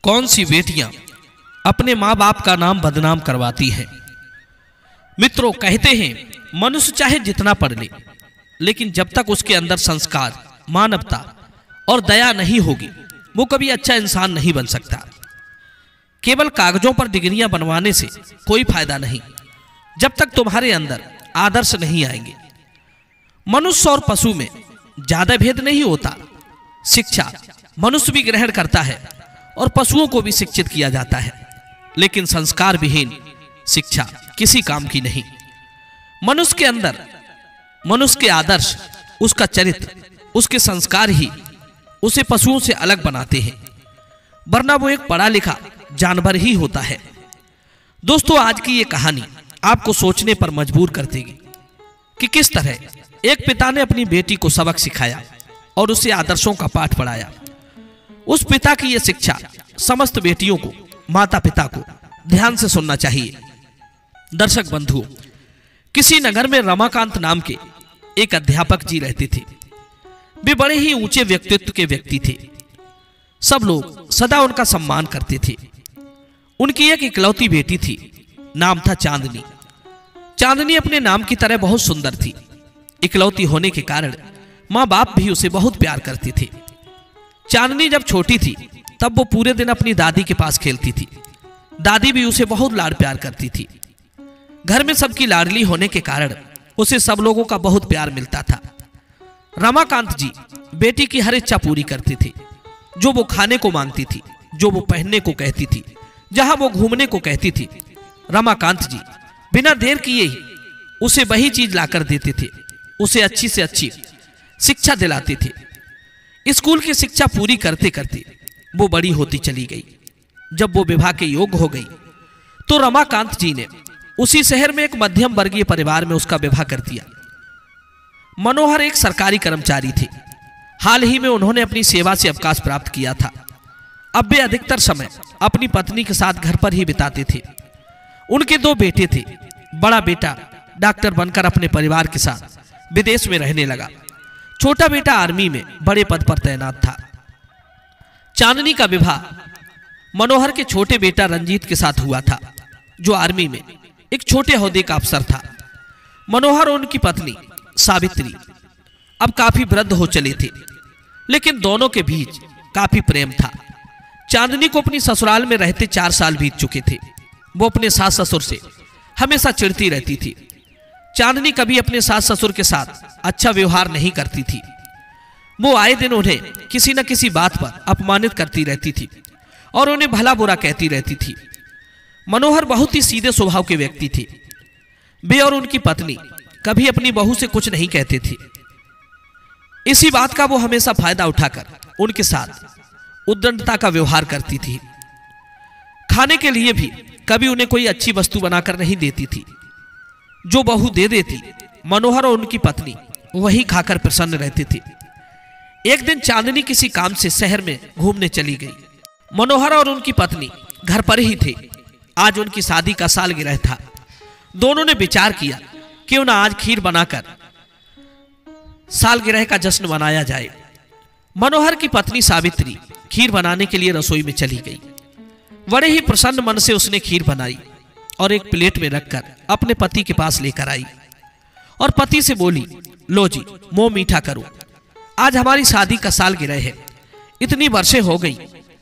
कौन सी बेटियां अपने माँ बाप का नाम बदनाम करवाती हैं। मित्रों, कहते हैं मनुष्य चाहे जितना पढ़ ले, लेकिन जब तक उसके अंदर संस्कार, मानवता और दया नहीं होगी वो कभी अच्छा इंसान नहीं बन सकता। केवल कागजों पर डिग्रियां बनवाने से कोई फायदा नहीं जब तक तुम्हारे अंदर आदर्श नहीं आएंगे। मनुष्य और पशु में ज्यादा भेद नहीं होता। शिक्षा मनुष्य भी ग्रहण करता है और पशुओं को भी शिक्षित किया जाता है, लेकिन संस्कार विहीन शिक्षा किसी काम की नहीं। मनुष्य के अंदर मनुष्य के आदर्श, उसका चरित्र, उसके संस्कार ही उसे पशुओं से अलग बनाते हैं, वरना वो एक पढ़ा लिखा जानवर ही होता है। दोस्तों, आज की ये कहानी आपको सोचने पर मजबूर कर देगी कि किस तरह एक पिता ने अपनी बेटी को सबक सिखाया और उसे आदर्शों का पाठ पढ़ाया। उस पिता की यह शिक्षा समस्त बेटियों को, माता पिता को ध्यान से सुनना चाहिए। दर्शक बंधुओं, किसी नगर में रमाकांत नाम के एक अध्यापक जी रहते थे। वे बड़े ही ऊंचे व्यक्तित्व के व्यक्ति थे। सब लोग सदा उनका सम्मान करते थे। उनकी एक इकलौती बेटी थी, नाम था चांदनी। चांदनी अपने नाम की तरह बहुत सुंदर थी। इकलौती होने के कारण माँ बाप भी उसे बहुत प्यार करते थे। चांदनी जब छोटी थी तब वो पूरे दिन अपनी दादी के पास खेलती थी। दादी भी उसे बहुत लाड प्यार करती थी। घर में सबकी लाडली होने के कारण उसे सब लोगों का बहुत प्यार मिलता था। रमाकांत जी बेटी की हर इच्छा पूरी करते थे। जो वो खाने को मांगती थी, जो वो पहनने को कहती थी, जहां वो घूमने को कहती थी, रमाकांत जी बिना देर किए ही उसे वही चीज लाकर देते थे। उसे अच्छी से अच्छी शिक्षा दिलाते थे। स्कूल की शिक्षा पूरी करते करते वो बड़ी होती चली गई। जब वो विवाह के योग्य हो गई तो रमाकांत जी ने उसी शहर में एक मध्यम वर्गीय परिवार में उसका विवाह कर दिया। मनोहर एक सरकारी कर्मचारी थे। हाल ही में उन्होंने अपनी सेवा से अवकाश प्राप्त किया था। अब वे अधिकतर समय अपनी पत्नी के साथ घर पर ही बिताते थे। उनके दो बेटे थे। बड़ा बेटा डॉक्टर बनकर अपने परिवार के साथ विदेश में रहने लगा। छोटा बेटा आर्मी में बड़े पद पर तैनात था। चांदनी का विवाह मनोहर के छोटे बेटा रंजीत के साथ हुआ था, जो आर्मी में एक छोटे ओहदे का अफसर था। मनोहर और उनकी पत्नी सावित्री अब काफी वृद्ध हो चले थे, लेकिन दोनों के बीच काफी प्रेम था। चांदनी को अपनी ससुराल में रहते 4 साल बीत चुके थे। वो अपने सास ससुर से हमेशा चिढ़ती रहती थी। चांदनी कभी अपने सास ससुर के साथ अच्छा व्यवहार नहीं करती थी। वो आए दिन उन्हें किसी न किसी बात पर अपमानित करती रहती थी और उन्हें भला बुरा कहती रहती थी। मनोहर बहुत ही सीधे स्वभाव के व्यक्ति थे। वे और उनकी पत्नी कभी अपनी बहू से कुछ नहीं कहते थे। इसी बात का वो हमेशा फायदा उठाकर उनके साथ उद्दंडता का व्यवहार करती थी। खाने के लिए भी कभी उन्हें कोई अच्छी वस्तु बनाकर नहीं देती थी। जो बहू दे देती, मनोहर और उनकी पत्नी वही खाकर प्रसन्न रहते थे। एक दिन चांदनी किसी काम से शहर में घूमने चली गई। मनोहर और उनकी पत्नी घर पर ही थे। आज उनकी शादी का सालगिरह था। दोनों ने विचार किया क्यों ना आज खीर बनाकर सालगिरह का जश्न मनाया जाए। मनोहर की पत्नी सावित्री खीर बनाने के लिए रसोई में चली गई। बड़े ही प्रसन्न मन से उसने खीर बनाई और एक प्लेट में रखकर अपने पति के पास लेकर आई और पति से बोली, लो जी, मुंह मीठा करो। आज हमारी शादी का सालगिरह है। इतनी वर्षें हो गई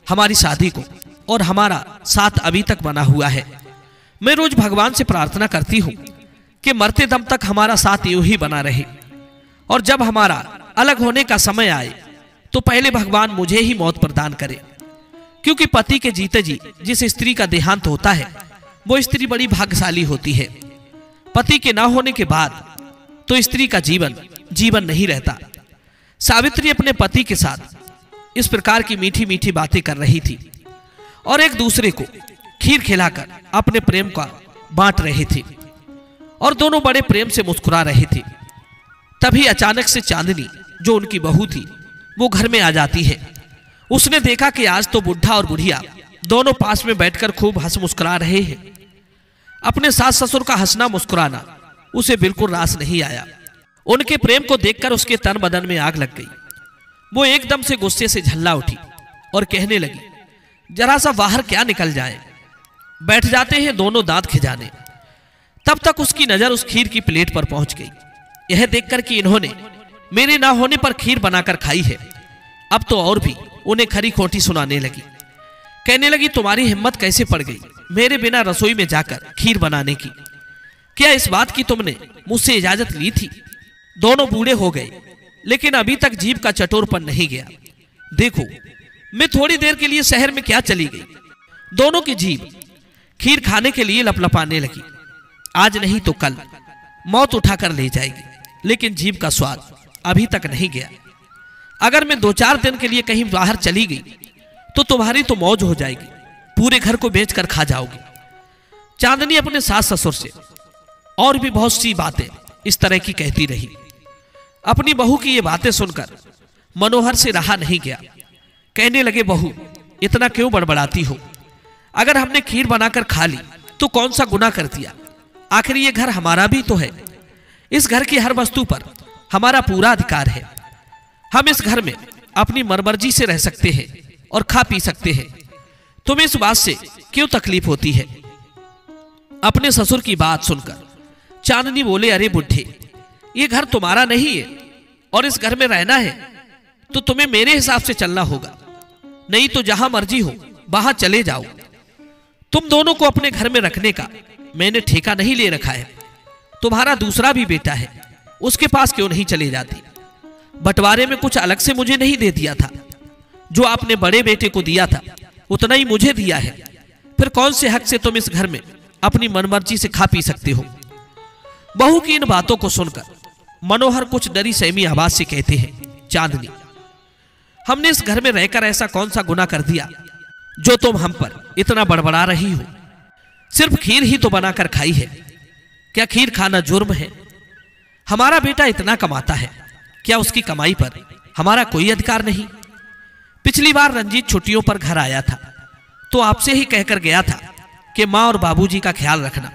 हमारी शादी को और हमारा साथ अभी तक बना हुआ है। मैं रोज भगवान से प्रार्थना करती हूँ कि मरते दम तक हमारा साथ यूं ही बना रहे, और जब हमारा अलग होने का समय आए तो पहले भगवान मुझे ही मौत प्रदान करे, क्योंकि पति के जीते जी जिस स्त्री का देहांत होता है वो स्त्री बड़ी भाग्यशाली होती है। पति के ना होने के बाद तो स्त्री का जीवन नहीं रहता। सावित्री अपने पति के साथ इस प्रकार की मीठी मीठी बातें कर रही थी और एक दूसरे को खीर खिलाकर अपने प्रेम का बांट रहे थे और दोनों बड़े प्रेम से मुस्कुरा रहे थे। तभी अचानक से चांदनी, जो उनकी बहू थी, वो घर में आ जाती है। उसने देखा कि आज तो बुढ़ा और बुढ़िया दोनों पास में बैठकर खूब हंस मुस्कुरा रहे हैं। अपने सास ससुर का हंसना मुस्कुराना उसे बिल्कुल रास नहीं आया। उनके प्रेम को देखकर उसके तन बदन में आग लग गई। वो एकदम से गुस्से से झल्ला उठी और कहने लगी, जरा सा बाहर क्या निकल जाए। बैठ जाते हैं दोनों दांत खिजाने। तब तक उसकी नजर उस खीर की प्लेट पर पहुंच गई। यह देखकर कि इन्होंने मेरे ना होने पर खीर बनाकर खाई है, अब तो और भी उन्हें खरी खोटी सुनाने लगी। कहने लगी, तुम्हारी हिम्मत कैसे पड़ गई मेरे बिना रसोई में जाकर खीर बनाने की? क्या इस बात की तुमने मुझसे इजाजत ली थी? दोनों बूढ़े हो गए, लेकिन अभी तक जीभ का चटोरपन नहीं गया। देखो, मैं थोड़ी देर के लिए शहर में क्या चली गई। दोनों की जीभ खीर खाने के लिए लपलपाने लगी। आज नहीं तो कल मौत उठाकर ले जाएगी, लेकिन जीभ का स्वाद अभी तक नहीं गया। अगर मैं 2-4 दिन के लिए कहीं बाहर चली गई तो तुम्हारी तो मौज हो जाएगी, पूरे घर को बेचकर खा जाओगी। चांदनी अपने सास ससुर से और भी बहुत सी बातें इस तरह की कहती रही। अपनी बहू की ये बातें सुनकर मनोहर से रहा नहीं गया। कहने लगे, बहू इतना क्यों बड़बड़ाती हो? अगर हमने खीर बनाकर खा ली तो कौन सा गुनाह कर दिया? आखिर ये घर हमारा भी तो है। इस घर की हर वस्तु पर हमारा पूरा अधिकार है। हम इस घर में अपनी मनमर्जी से रह सकते हैं और खा पी सकते हैं। तुम्हें इस बात से क्यों तकलीफ होती है? अपने ससुर की बात सुनकर चांदनी बोले, अरे बुढ़े, ये घर तुम्हारा नहीं है और इस घर में रहना है तो तुम्हें मेरे हिसाब से चलना होगा, नहीं तो जहां मर्जी हो वहां चले जाओ। तुम दोनों को अपने घर में रखने का मैंने ठेका नहीं ले रखा है। तुम्हारा दूसरा भी बेटा है, उसके पास क्यों नहीं चले जाती? बंटवारे में कुछ अलग से मुझे नहीं दे दिया था। जो आपने बड़े बेटे को दिया था उतना ही मुझे दिया है। फिर कौन से हक से तुम इस घर में अपनी मनमर्जी से खा पी सकते हो? बहू की इन बातों को सुनकर मनोहर कुछ डरी सहमी आवाज से कहते हैं, चांदनी, हमने इस घर में रहकर ऐसा कौन सा गुनाह कर दिया जो तुम हम पर इतना बड़बड़ा रही हो? सिर्फ खीर ही तो बनाकर खाई है। क्या खीर खाना जुर्म है? हमारा बेटा इतना कमाता है, क्या उसकी कमाई पर हमारा कोई अधिकार नहीं? पिछली बार रंजीत छुट्टियों पर घर आया था तो आपसे ही कहकर गया था कि माँ और बाबूजी का ख्याल रखना।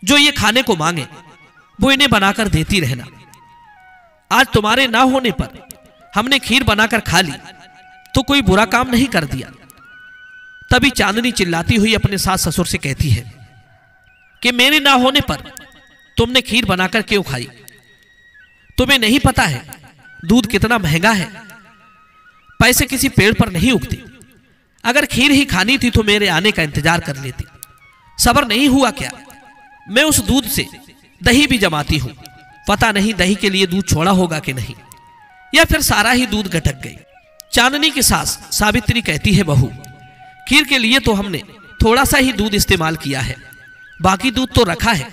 जो ये खाने को मांगे वो इन्हें बनाकर देती रहना। आज तुम्हारे ना होने पर हमने खीर बनाकर खा ली तो कोई बुरा काम नहीं कर दिया। तभी चांदनी चिल्लाती हुई अपने सास ससुर से कहती है कि मेरे ना होने पर तुमने खीर बनाकर क्यों खाई? तुम्हें नहीं पता है दूध कितना महंगा है? पैसे किसी पेड़ पर नहीं उगते। अगर खीर ही खानी थी तो मेरे आने का इंतजार कर लेती। सब्र नहीं हुआ क्या? मैं उस दूध से दही भी जमाती हूं। पता नहीं दही के लिए दूध छोड़ा होगा कि नहीं, या फिर सारा ही दूध गटक गई। चांदनी की सास सावित्री कहती है, बहू, खीर के लिए तो हमने थोड़ा सा ही दूध इस्तेमाल किया है, बाकी दूध तो रखा है।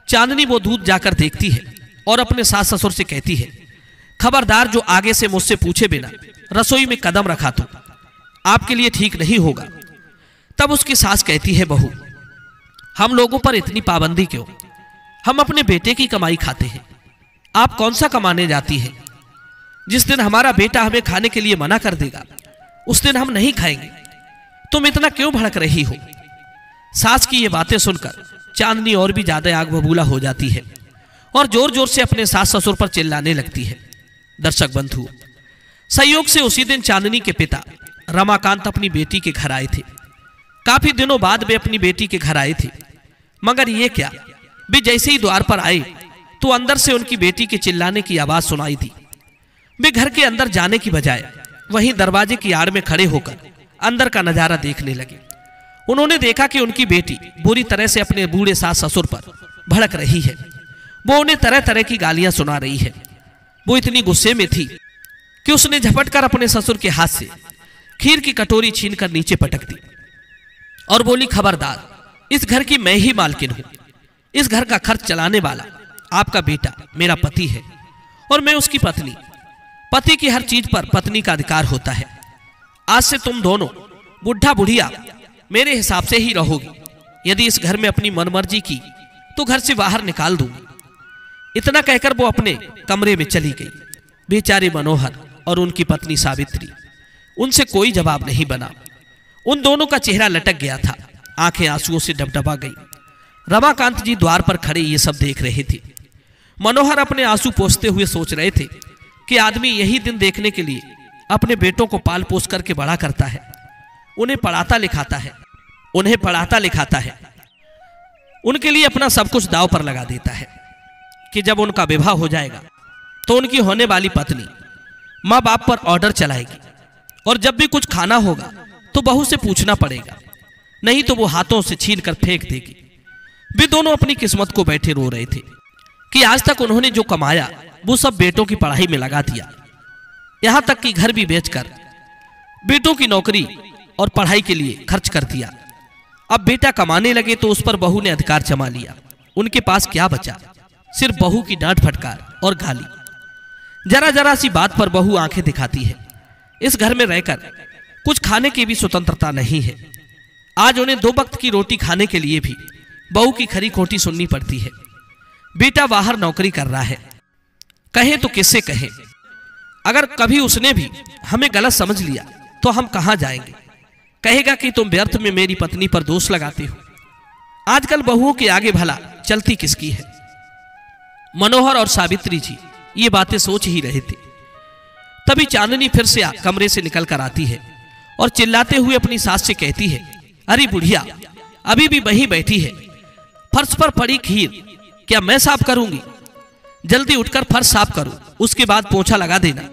चांदनी वो दूध जाकर देखती है और अपने सास ससुर से कहती है, खबरदार जो आगे से मुझसे पूछे बिना रसोई में कदम रखा तो आपके लिए ठीक नहीं होगा। तब उसकी सास कहती है, बहू, हम लोगों पर इतनी पाबंदी क्यों? हम अपने बेटे की कमाई खाते हैं। आप कौन सा कमाने जाती हैं? जिस दिन हमारा बेटा हमें खाने के लिए मना कर देगा उस दिन हम नहीं खाएंगे। तुम इतना क्यों भड़क रही हो? सास की ये बातें सुनकर चांदनी और भी ज्यादा आग बबूला हो जाती है और जोर जोर से अपने सास ससुर पर चिल्लाने लगती है। दर्शक बंधु, संयोग से उसी दिन चांदनी के पिता रमाकांत अपनी बेटी के घर आए थे। काफी दिनों बाद वे अपनी बेटी के घर आए थे, मगर ये क्या, वे जैसे ही द्वार पर आए तो अंदर से उनकी बेटी के चिल्लाने की आवाज सुनाई दी। वे घर के अंदर जाने की बजाय वहीं दरवाजे की आड़ में खड़े होकर अंदर का नजारा देखने लगे। उन्होंने देखा कि उनकी बेटी बुरी तरह से अपने बूढ़े सास ससुर पर भड़क रही है। वो उन्हें तरह तरह की गालियां सुना रही है। वो इतनी गुस्से में थी कि उसने झपटकर अपने ससुर के हाथ से खीर की कटोरी छीनकर नीचे पटक दी और बोली, खबरदार, इस घर की मैं ही मालकिन हूं। इस घर का खर्च चलाने वाला आपका बेटा मेरा पति है और मैं उसकी पत्नी। पति की हर चीज पर पत्नी का अधिकार होता है। आज से तुम दोनों बुढ़ा बुढ़िया मेरे हिसाब से ही रहोगी। यदि इस घर में अपनी मनमर्जी की तो घर से बाहर निकाल दूंगी। इतना कहकर वो अपने कमरे में चली गई। बेचारे मनोहर और उनकी पत्नी सावित्री, उनसे कोई जवाब नहीं बना। उन दोनों का चेहरा लटक गया था, आंखें आंसुओं से डबडबा गई। रमाकांत जी द्वार पर खड़े ये सब देख रहे थे। मनोहर अपने आंसू पोंछते हुए सोच रहे थे कि आदमी यही दिन देखने के लिए अपने बेटों को पाल पोस करके बड़ा करता है। उन्हें पढ़ाता लिखाता है, उनके लिए अपना सब कुछ दांव पर लगा देता है कि जब उनका विवाह हो जाएगा तो उनकी होने वाली पत्नी माँ बाप पर ऑर्डर चलाएगी और जब भी कुछ खाना होगा तो बहू से पूछना पड़ेगा, नहीं तो वो हाथों से छीन कर फेंक देगी। वे दोनों अपनी किस्मत को बैठे रो रहे थे कि आज तक उन्होंने जो कमाया वो सब बेटों की पढ़ाई में लगा दिया, यहां तक कि घर भी बेचकर बेटों की नौकरी और पढ़ाई के लिए खर्च कर दिया। अब बेटा कमाने लगे तो उस पर बहू ने अधिकार जमा लिया। उनके पास क्या बचा? सिर्फ बहू की डांट फटकार और गाली। जरा जरा सी बात पर बहू आंखें दिखाती है। इस घर में रहकर कुछ खाने की भी स्वतंत्रता नहीं है। आज उन्हें 2 वक्त की रोटी खाने के लिए भी बहू की खरी खोटी सुननी पड़ती है। बेटा बाहर नौकरी कर रहा है, कहें तो किससे कहें? अगर कभी उसने भी हमें गलत समझ लिया तो हम कहां जाएंगे? कहेगा कि तुम व्यर्थ में मेरी पत्नी पर दोष लगाते हो। आजकल बहुओं के आगे भला चलती किसकी है? मनोहर और सावित्री जी ये बातें सोच ही रहे थे, तभी चांदनी फिर से कमरे से निकल कर आती है और चिल्लाते हुए अपनी सास से कहती है, अरे बुढ़िया, अभी भी वहीं बैठी है, फर्श पर पड़ी खीर क्या मैं साफ करूंगी? जल्दी उठकर फर्श साफ करो, उसके बाद पोंछा लगा देना।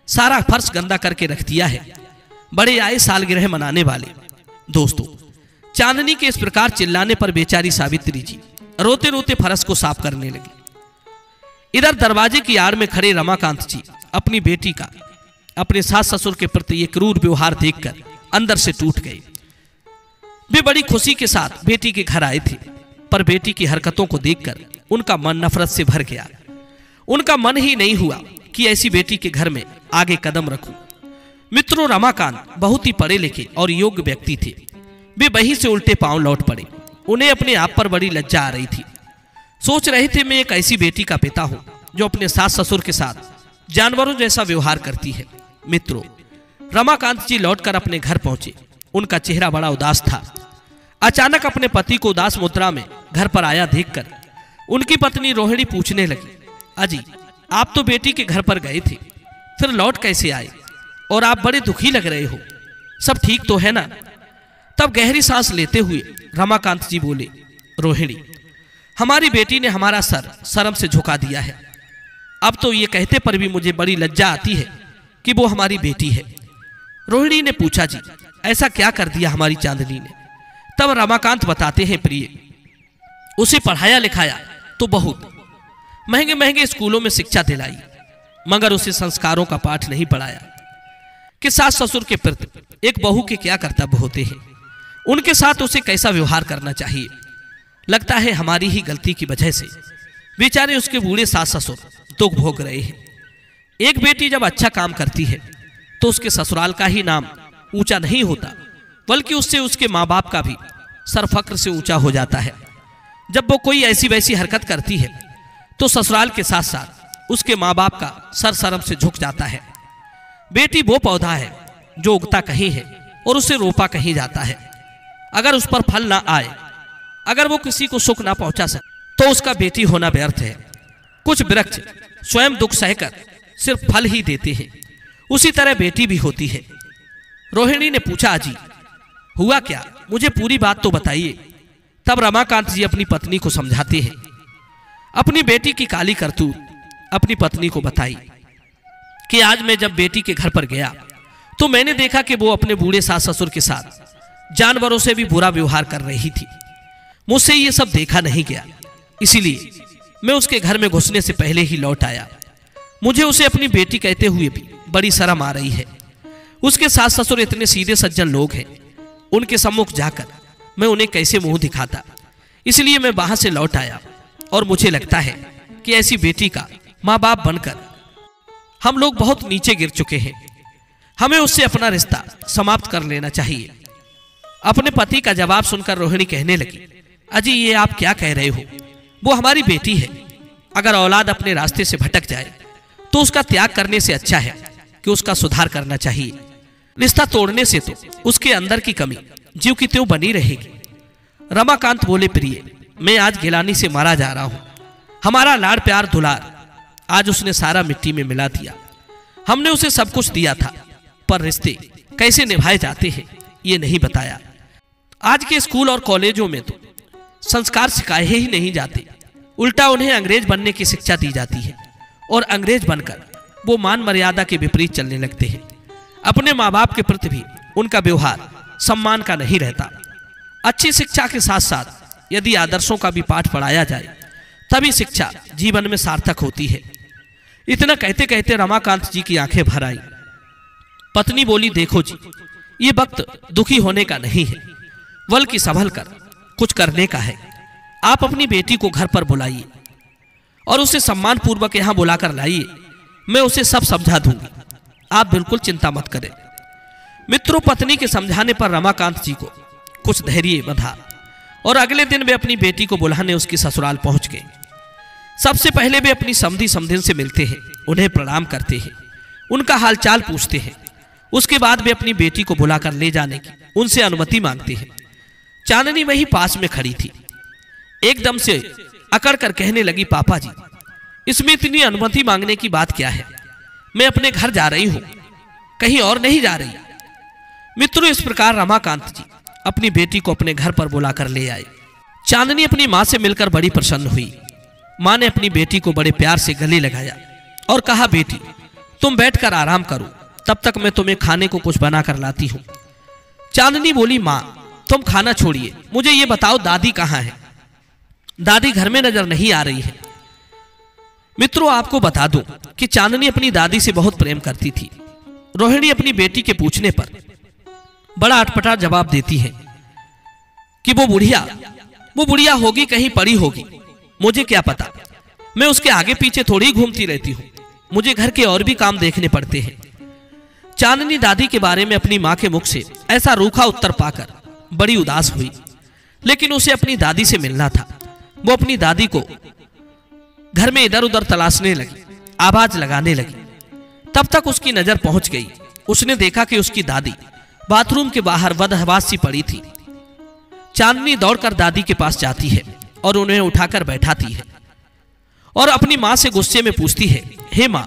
सारा फर्श गंदा करके रख दिया है। बड़े आए सालगिरह मनाने वाले। दोस्तों, चांदनी के इस प्रकार चिल्लाने पर बेचारी सावित्री जी रोते रोते फर्श को साफ करने लगी। इधर दरवाजे की आड़ में खड़े रमाकांत जी अपनी बेटी का अपने सास ससुर के प्रति एक क्रूर व्यवहार देखकर अंदर से टूट गए। वे बड़ी खुशी के साथ बेटी के घर आए थे, पर बेटी की हरकतों को देखकर उनका मन नफरत से भर गया। उनका मन ही नहीं हुआ कि ऐसी बेटी के घर में आगे कदम रखूं। मित्रों, रमाकांत बहुत ही पढ़े लिखे और योग्य व्यक्ति थे। वे वहीं से उल्टे पांव लौट पड़े। उन्हें अपने आप पर बड़ी लज्जा आ रही थी। सोच रहे थे, मैं एक ऐसी बेटी का पिता हूं जो अपने सास ससुर के साथ जानवरों जैसा व्यवहार करती है। मित्रों, रमाकांत जी लौटकर अपने घर पहुंचे। उनका चेहरा बड़ा उदास था। अचानक अपने पति को उदास मुद्रा में घर पर आया देखकर उनकी पत्नी रोहिणी पूछने लगी, अजी, आप तो बेटी के घर पर गए थे, फिर लौट कैसे आए? और आप बड़े दुखी लग रहे हो, सब ठीक तो है ना? तब गहरी सांस लेते हुए रमाकांत जी बोले, रोहिणी, हमारी बेटी ने हमारा सर शर्म से झुका दिया है। अब तो ये कहते पर भी मुझे बड़ी लज्जा आती है कि वो हमारी बेटी है। रोहिणी ने पूछा, जी ऐसा क्या कर दिया हमारी चांदनी ने? तब रमाकांत बताते हैं, प्रिय, उसे पढ़ाया लिखाया तो बहुत महंगे महंगे स्कूलों में शिक्षा दिलाई, मगर उसे संस्कारों का पाठ नहीं पढ़ाया कि सास ससुर के प्रति एक बहू के क्या कर्तव्य होते हैं, उनके साथ उसे कैसा व्यवहार करना चाहिए। लगता है हमारी ही गलती की वजह से बेचारे उसके बूढ़े सास ससुर दुख भोग रहे हैं। एक बेटी जब अच्छा काम करती है तो उसके ससुराल का ही नाम ऊंचा नहीं होता, बल्कि उससे उसके माँ बाप का भी सर फक्र से ऊंचा हो जाता है। जब वो कोई ऐसी वैसी हरकत करती है तो ससुराल के साथ साथ उसके माँ बाप का सर शर्म से झुक जाता है। बेटी वो पौधा है जो उगता कहीं है और उसे रोपा कहीं जाता है। अगर उस पर फल ना आए, अगर वो किसी को सुख ना पहुंचा सके, तो उसका बेटी होना व्यर्थ है। कुछ वृक्ष स्वयं दुख सहकर सिर्फ फल ही देते हैं, उसी तरह बेटी भी होती है। रोहिणी ने पूछा, अजी हुआ क्या? मुझे पूरी बात तो बताइए। तब रमाकांत जी अपनी पत्नी को समझाते हैं। अपनी बेटी की काली करतूत अपनी पत्नी को बताई कि आज मैं जब बेटी के घर पर गया तो मैंने देखा कि वो अपने बूढ़े सास ससुर के साथ जानवरों से भी बुरा व्यवहार कर रही थी। मुझसे ये सब देखा नहीं गया, इसीलिए मैं उसके घर में घुसने से पहले ही लौट आया। मुझे उसे अपनी बेटी कहते हुए भी बड़ी शर्म आ रही है। उसके सास ससुर इतने सीधे सज्जन लोग हैं, उनके सम्मुख जाकर मैं उन्हें कैसे मुंह दिखाता। इसलिए मैं वहां से लौट आया और मुझे लगता है कि ऐसी बेटी का माँ बाप बनकर हम लोग बहुत नीचे गिर चुके हैं। हमें उससे अपना रिश्ता समाप्त कर लेना चाहिए। अपने पति का जवाब सुनकर रोहिणी कहने लगी, अजी ये आप क्या कह रहे हो? वो हमारी बेटी है। अगर औलाद अपने रास्ते से भटक जाए तो उसका त्याग करने से अच्छा है कि उसका सुधार करना चाहिए। रिश्ता तोड़ने से तो उसके अंदर की कमी जीव की त्यों बनी रहेगी। रमाकांत बोले, प्रिय, मैं आज गिलानी से मारा जा रहा हूं। हमारा लाड़ प्यार दुलार आज उसने सारा मिट्टी में मिला दिया। हमने उसे सब कुछ दिया था, पर रिश्ते कैसे निभाए जाते हैं ये नहीं बताया। आज के स्कूल और कॉलेजों में तो संस्कार सिखाए ही नहीं जाते, उल्टा उन्हें अंग्रेज बनने की शिक्षा दी जाती है और अंग्रेज बनकर वो मान मर्यादा के विपरीत चलने लगते हैं। अपने माँ बाप के प्रति भी उनका व्यवहार सम्मान का नहीं रहता। अच्छी शिक्षा के साथ साथ यदि आदर्शों का भी पाठ पढ़ाया जाए तभी शिक्षा जीवन में सार्थक होती है। इतना कहते कहते रमाकांत जी की आंखें भर आई। पत्नी बोली, देखो जी, ये वक्त दुखी होने का नहीं है, बल्कि संभल कर कुछ करने का है। आप अपनी बेटी को घर पर बुलाइए और उसे सम्मान पूर्वक यहाँ बुलाकर लाइए। मैं उसे सब समझा दूंगी, आप बिल्कुल चिंता मत करें। मित्रों, पत्नी के समझाने पर रमाकांत जी को कुछ धैर्य बंधा और अगले दिन वे अपनी बेटी को बुलाने उसकी ससुराल पहुंच गए। सबसे पहले वे अपनी समधी समधिन से मिलते हैं, उन्हें प्रणाम करते हैं, उनका हालचाल पूछते हैं। उसके बाद वे अपनी बेटी को बुलाकर ले जाने की उनसे अनुमति मांगते हैं। चांदनी वही पास में खड़ी थी। एकदम से अकड़ कर कहने लगी, पापा जी, इसमें इतनी अनुमति मांगने की बात क्या है? मैं अपने घर जा रही हूं, कहीं और नहीं जा रही। मित्रों, इस प्रकार रमाकांत जी अपनी बेटी को अपने घर पर बुलाकर ले आए। चांदनी अपनी मां से मिलकर बड़ी प्रसन्न हुई। मां ने अपनी बेटी को बड़े प्यार से गले लगाया और कहा, बेटी तुम बैठकर आराम करो, तब तक मैं तुम्हें खाने को कुछ बना कर लाती हूं। चांदनी बोली, मां तुम खाना छोड़िए, मुझे ये बताओ दादी कहां है? दादी घर में नजर नहीं आ रही है। मित्रों, आपको बता दूं कि चांदनी अपनी दादी से बहुत प्रेम करती थी। रोहिणी अपनी बेटी के पूछने पर बड़ा अटपटा जवाब देती है कि वो बुढ़िया होगी, कहीं पड़ी होगी, मुझे क्या पता, मैं उसके आगे पीछे थोड़ी घूमती रहती हूं, मुझे घर के और भी काम देखने पड़ते हैं। चांदनी दादी के बारे में अपनी मां के मुख से ऐसा रूखा उत्तर पाकर बड़ी उदास हुई, लेकिन उसे अपनी दादी से मिलना था। वो अपनी दादी को घर में इधर उधर तलाशने लगी, आवाज लगाने लगी। तब तक उसकी नजर पहुंच गई। उसने देखा कि उसकी दादी बाथरूम के बाहर बदहवास सी पड़ी थी। चांदनी दौड़कर दादी के पास जाती है और उन्हें उठाकर बैठाती है और अपनी मां से गुस्से में पूछती है, हे मां,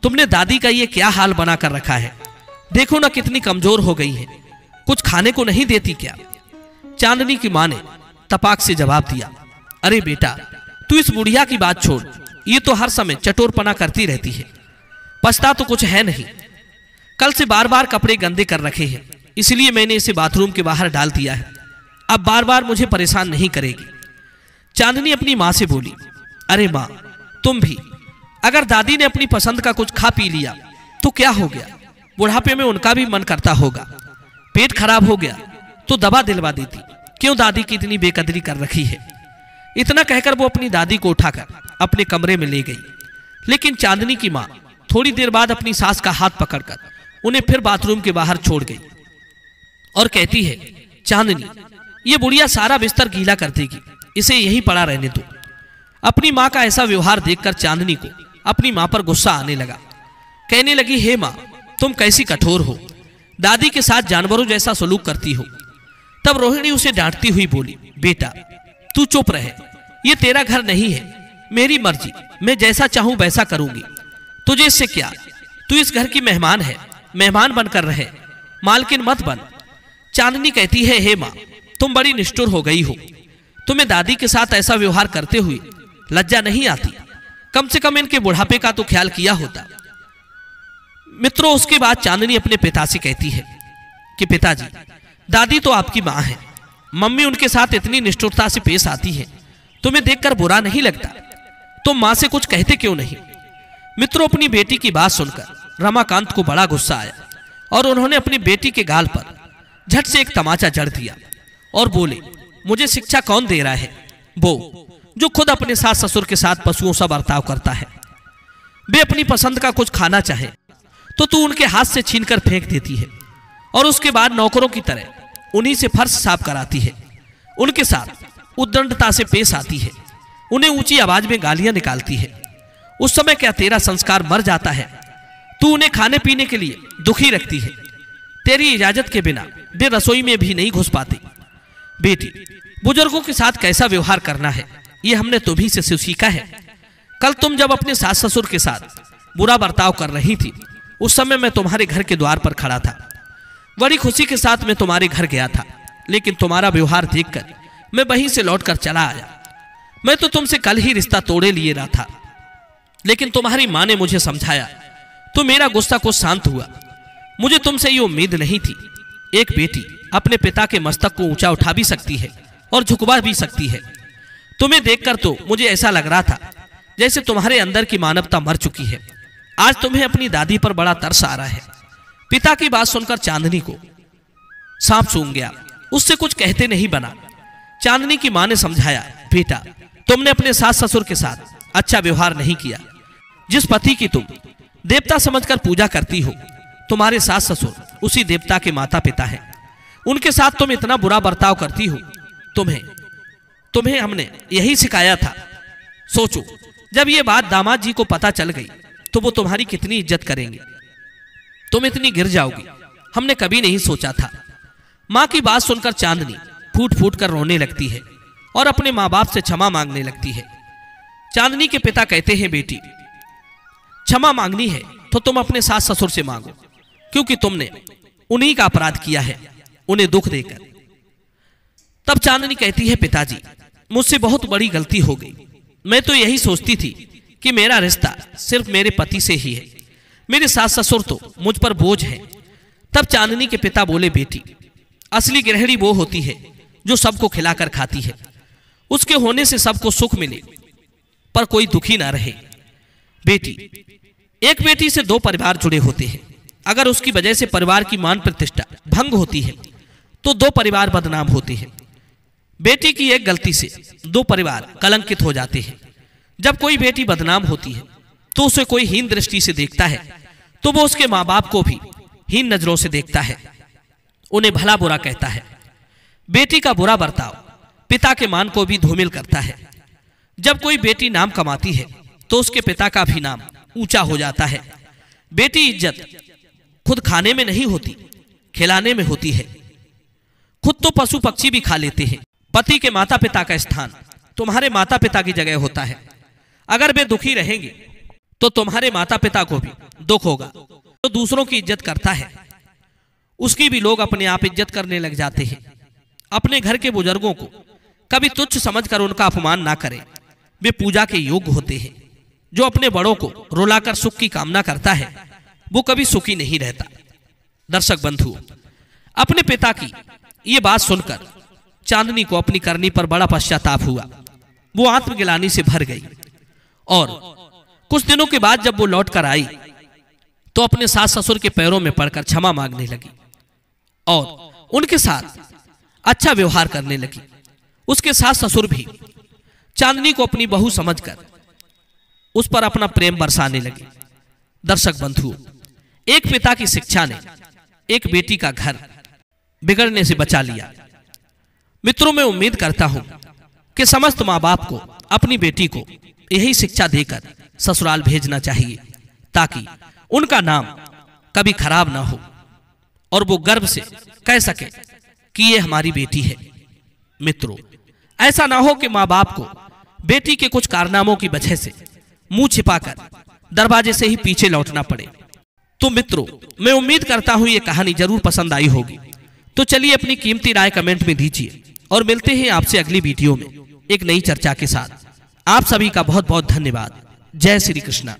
तुमने दादी का ये क्या हाल बना कर रखा है? देखो ना कितनी कमजोर हो गई है, कुछ खाने को नहीं देती क्या? चांदनी की मां ने तपाक से जवाब दिया, अरे बेटा, तू इस बुढ़िया की बात छोड़, ये तो हर समय चटोरपना करती रहती है, पछता तो कुछ है नहीं। कल से बार बार कपड़े गंदे कर रखे हैं, इसलिए मैंने इसे बाथरूम के बाहर डाल दिया है। अब बार बार मुझे परेशान नहीं करेगी। चांदनी अपनी मां से बोली, अरे मां, तुम भी, अगर दादी ने अपनी पसंद का कुछ खा पी लिया तो क्या हो गया? बुढ़ापे में उनका भी मन करता होगा। पेट खराब हो गया तो दवा दिलवा देती, क्यों दादी की इतनी बेकदरी कर रखी है? इतना कहकर वो अपनी दादी को उठाकर अपने कमरे में ले गई। लेकिन चांदनी की मां थोड़ी देर बाद अपनी सास का हाथ पकड़कर उन्हें फिर बाथरूम के बाहर छोड़ गई और कहती है, चांदनी, ये बुढ़िया सारा बिस्तर गीला कर देगी, इसे यहीं पड़ा रहने दो। अपनी मां का ऐसा व्यवहार देखकर चांदनी को अपनी मां पर गुस्सा आने लगा। कहने लगी, हे मां, तुम कैसी कठोर हो, दादी के साथ जानवरों जैसा सलूक करती हो। तब रोहिणी उसे डांटती हुई बोली, बेटा तू चुप रहे, ये तेरा घर नहीं है, मेरी मर्जी, मैं जैसा चाहूं वैसा करूंगी, तुझे इससे क्या? तू इस घर की मेहमान है, मेहमान बनकर रहे, मालकिन मत बन। चांदनी कहती है, हे मां, तुम बड़ी निष्ठुर हो गई हो, तुम्हें दादी के साथ ऐसा व्यवहार करते हुए लज्जा नहीं आती? कम से कम इनके बुढ़ापे का तो ख्याल किया होता। मित्रों, उसके बाद चांदनी अपने पिता से कहती है कि पिताजी, दादी तो आपकी मां है, मम्मी उनके साथ इतनी निष्ठुरता से पेश आती है, तुम्हें देखकर बुरा नहीं लगता? तुम मां से कुछ कहते क्यों नहीं? मित्रों, अपनी बेटी की बात सुनकर रमाकांत को बड़ा गुस्सा आया और उन्होंने अपनी बेटी के गाल पर झट से एक तमाचा जड़ दिया और बोले, मुझे शिक्षा कौन दे रहा है? वो जो खुद अपने सास ससुर के साथ पशुओं सा बर्ताव करता है। वे अपनी पसंद का कुछ खाना चाहे तो तू उनके हाथ से छीनकर फेंक देती है और उसके बाद नौकरों की तरह उन्हीं से फर्श साफ कराती है, उनके साथ उद्दंडता से पेश आती है, उन्हें ऊंची आवाज में गालियां निकालती है। उस समय क्या तेरा संस्कार मर जाता है? तू उन्हें खाने पीने के लिए दुखी रखती है, तेरी इजाजत के बिना वे रसोई में भी नहीं घुस पाते। बेटी, बुजुर्गों के साथ कैसा व्यवहार करना है ये हमने तुम्ही से सीखा है। कल तुम जब अपने सास ससुर के साथ बुरा बर्ताव कर रही थी, उस समय मैं तुम्हारे घर के द्वार पर खड़ा था। बड़ी खुशी के साथ मैं तुम्हारे घर गया था, लेकिन तुम्हारा व्यवहार देखकर मैं वहीं से लौटकर चला आया। मैं तो तुमसे कल ही रिश्ता तोड़े लिए रहा था, लेकिन तुम्हारी माँ ने मुझे समझाया तो मेरा गुस्सा कुछ शांत हुआ। मुझे तुमसे ये उम्मीद नहीं थी। एक बेटी अपने पिता के मस्तक को ऊंचा उठा भी सकती है और झुकवा भी सकती है। तुम्हें देखकर तो मुझे ऐसा लग रहा था जैसे तुम्हारे अंदर की मानवता मर चुकी है। आज तुम्हें अपनी दादी पर बड़ा तरस आ रहा है। पिता की बात सुनकर चांदनी को सांप सूंघ गया। उससे कुछ कहते नहीं बना। चांदनी की मां ने समझाया, बेटा तुमने अपने सास ससुर के साथ अच्छा व्यवहार नहीं किया। जिस पति की तुम देवता समझकर पूजा करती हो, तुम्हारे सास ससुर उसी देवता के माता पिता हैं। उनके साथ तुम इतना बुरा बर्ताव करती हो। तुम्हें हमने यही सिखाया था। सोचो, जब ये बात दामाद जी को पता चल गई तो वो तुम्हारी कितनी इज्जत करेंगे। तुम इतनी गिर जाओगी, हमने कभी नहीं सोचा था। मां की बात सुनकर चांदनी फूट फूट कर रोने लगती है और अपने माँ बाप से क्षमा मांगने लगती है। चांदनी के पिता कहते हैं, बेटी क्षमा मांगनी है तो तुम अपने सास ससुर से मांगो, क्योंकि तुमने उन्हीं का अपराध किया है, उन्हें दुख देकर। तब चांदनी कहती है, पिताजी मुझसे बहुत बड़ी गलती हो गई। मैं तो यही सोचती थी कि मेरा रिश्ता सिर्फ मेरे पति से ही है, मेरे सास ससुर तो मुझ पर बोझ है। तब चांदनी के पिता बोले, बेटी असली गृहिणी वो होती है जो सबको खिलाकर खाती है। उसके होने से सबको सुख मिले पर कोई दुखी ना रहे। बेटी, एक बेटी से दो परिवार जुड़े होते हैं। अगर उसकी वजह से परिवार की मान प्रतिष्ठा भंग होती है तो दो परिवार बदनाम होते हैं। बेटी की एक गलती से दो परिवार कलंकित हो जाते हैं। जब कोई बेटी बदनाम होती है तो उसे कोई हीन दृष्टि से देखता है तो वो उसके माँ बाप को भी हीन नजरों से देखता है, उन्हें भला बुरा कहता है। बेटी का बुरा बर्ताव पिता के मान को भी धूमिल करता है। जब कोई बेटी नाम कमाती है तो उसके पिता का भी नाम ऊंचा हो जाता है। बेटी इज्जत खुद खाने में नहीं होती, खिलाने में होती है। खुद तो पशु पक्षी भी खा लेते हैं। पति के माता पिता का स्थान तुम्हारे माता पिता की जगह होता है। अगर वे दुखी रहेंगे तो तुम्हारे माता पिता को भी दुख होगा। तो दूसरों की इज्जत करता है उसकी भी लोग अपने आप इज्जत करने लग जाते हैं। अपने घर के बुजुर्गों को कभी तुच्छ समझकर उनका अपमान ना करें। वे पूजा के योग्य होते हैं। जो अपने बड़ों को रुलाकर सुख की कामना करता है वो कभी सुखी नहीं रहता। दर्शक बंधु, अपने पिता की ये बात सुनकर चांदनी को अपनी करनी पर बड़ा पश्चाताप हुआ। वो आत्मग्लानि से भर गई और कुछ दिनों के बाद जब वो लौट कर आई तो अपने सास ससुर के पैरों में पड़कर क्षमा मांगने लगी और उनके साथ अच्छा व्यवहार करने लगी। उसके सास ससुर भी चांदनी को अपनी बहू समझकर उस पर अपना प्रेम बरसाने लगे। दर्शक बंधु, एक पिता की शिक्षा ने एक बेटी का घर बिगड़ने से बचा लिया। मित्रों, मैं उम्मीद करता हूं कि समस्त माँ बाप को अपनी बेटी को यही शिक्षा देकर ससुराल भेजना चाहिए ताकि उनका नाम कभी खराब ना हो और वो गर्व से कह सके कि ये हमारी बेटी है। मित्रों, ऐसा ना हो कि माँ बाप को बेटी के कुछ कारनामों की वजह से मुंह छिपाकर दरवाजे से ही पीछे लौटना पड़े। तो मित्रों, मैं उम्मीद करता हूं ये कहानी जरूर पसंद आई होगी। तो चलिए अपनी कीमती राय कमेंट में दीजिए और मिलते हैं आपसे अगली वीडियो में एक नई चर्चा के साथ। आप सभी का बहुत बहुत धन्यवाद। जय श्री कृष्णा।